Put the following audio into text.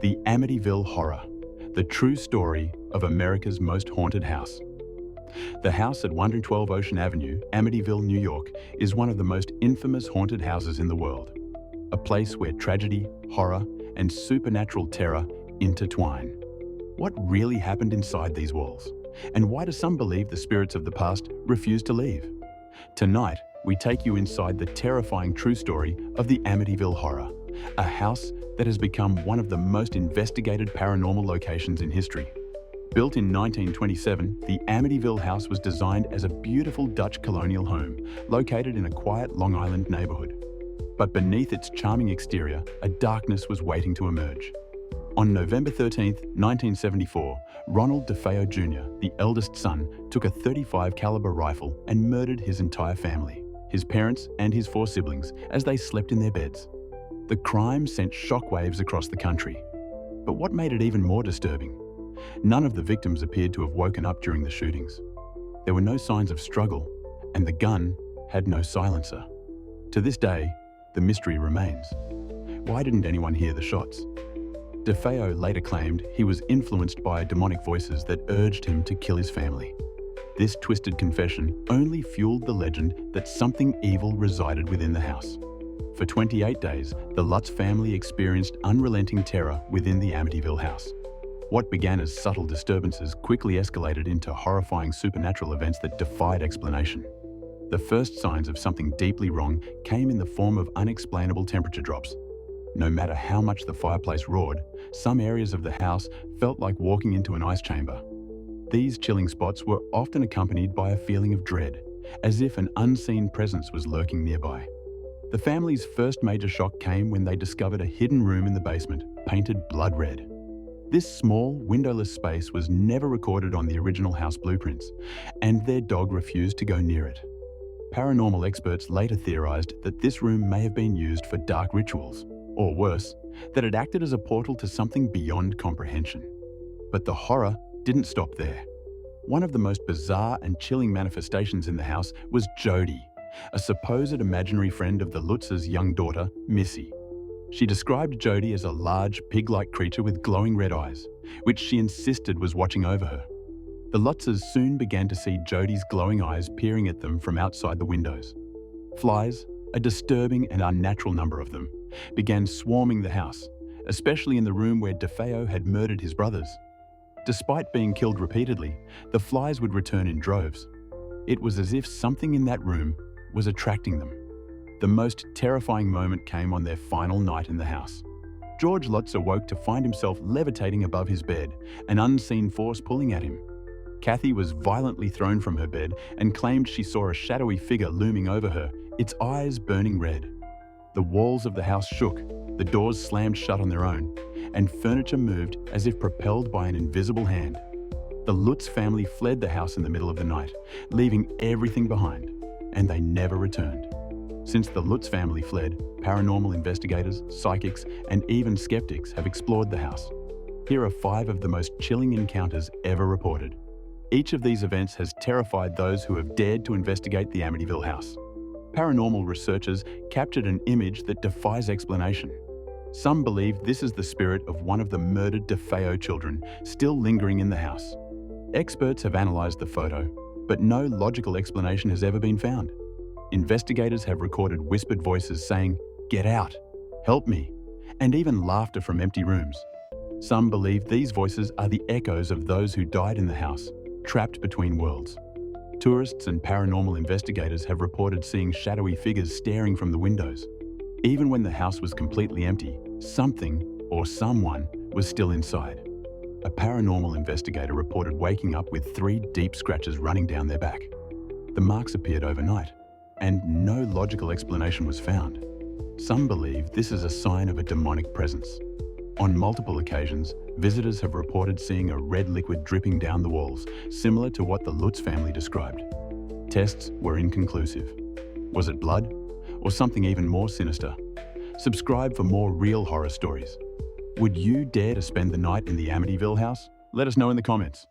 The Amityville Horror, the true story of America's most haunted house. The house at 112 Ocean Avenue, Amityville, New York, is one of the most infamous haunted houses in the world. A place where tragedy, horror, and supernatural terror intertwine. What really happened inside these walls? And why do some believe the spirits of the past refuse to leave? Tonight, we take you inside the terrifying true story of the Amityville Horror, a house that has become one of the most investigated paranormal locations in history. Built in 1927, the Amityville house was designed as a beautiful Dutch colonial home located in a quiet Long Island neighborhood. But beneath its charming exterior, a darkness was waiting to emerge. On November 13, 1974, Ronald DeFeo Jr., the eldest son, took a .35 caliber rifle and murdered his entire family, his parents and his 4 siblings, as they slept in their beds. The crime sent shockwaves across the country. But what made it even more disturbing? None of the victims appeared to have woken up during the shootings. There were no signs of struggle, and the gun had no silencer. To this day, the mystery remains. Why didn't anyone hear the shots? DeFeo later claimed he was influenced by demonic voices that urged him to kill his family. This twisted confession only fueled the legend that something evil resided within the house. For 28 days, the Lutz family experienced unrelenting terror within the Amityville house. What began as subtle disturbances quickly escalated into horrifying supernatural events that defied explanation. The first signs of something deeply wrong came in the form of unexplainable temperature drops. No matter how much the fireplace roared, some areas of the house felt like walking into an ice chamber. These chilling spots were often accompanied by a feeling of dread, as if an unseen presence was lurking nearby. The family's first major shock came when they discovered a hidden room in the basement, painted blood red. This small, windowless space was never recorded on the original house blueprints, and their dog refused to go near it. Paranormal experts later theorized that this room may have been used for dark rituals, or worse, that it acted as a portal to something beyond comprehension. But the horror didn't stop there. One of the most bizarre and chilling manifestations in the house was Jody, a supposed imaginary friend of the Lutz's young daughter, Missy. She described Jody as a large, pig-like creature with glowing red eyes, which she insisted was watching over her. The Lutzes soon began to see Jody's glowing eyes peering at them from outside the windows. Flies, a disturbing and unnatural number of them, began swarming the house, especially in the room where DeFeo had murdered his brothers. Despite being killed repeatedly, the flies would return in droves. It was as if something in that room was attracting them. The most terrifying moment came on their final night in the house. George Lutz awoke to find himself levitating above his bed, an unseen force pulling at him. Kathy was violently thrown from her bed and claimed she saw a shadowy figure looming over her, its eyes burning red. The walls of the house shook, the doors slammed shut on their own, and furniture moved as if propelled by an invisible hand. The Lutz family fled the house in the middle of the night, leaving everything behind, and they never returned. Since the Lutz family fled, paranormal investigators, psychics, and even skeptics have explored the house. Here are 5 of the most chilling encounters ever reported. Each of these events has terrified those who have dared to investigate the Amityville house. Paranormal researchers captured an image that defies explanation. Some believe this is the spirit of one of the murdered DeFeo children still lingering in the house. Experts have analyzed the photo, but no logical explanation has ever been found. Investigators have recorded whispered voices saying, "Get out," "Help me," and even laughter from empty rooms. Some believe these voices are the echoes of those who died in the house, trapped between worlds. Tourists and paranormal investigators have reported seeing shadowy figures staring from the windows. Even when the house was completely empty, something or someone was still inside. A paranormal investigator reported waking up with 3 deep scratches running down their back. The marks appeared overnight, and no logical explanation was found. Some believe this is a sign of a demonic presence. On multiple occasions, visitors have reported seeing a red liquid dripping down the walls, similar to what the Lutz family described. Tests were inconclusive. Was it blood? Or something even more sinister? Subscribe for more real horror stories. Would you dare to spend the night in the Amityville house? Let us know in the comments.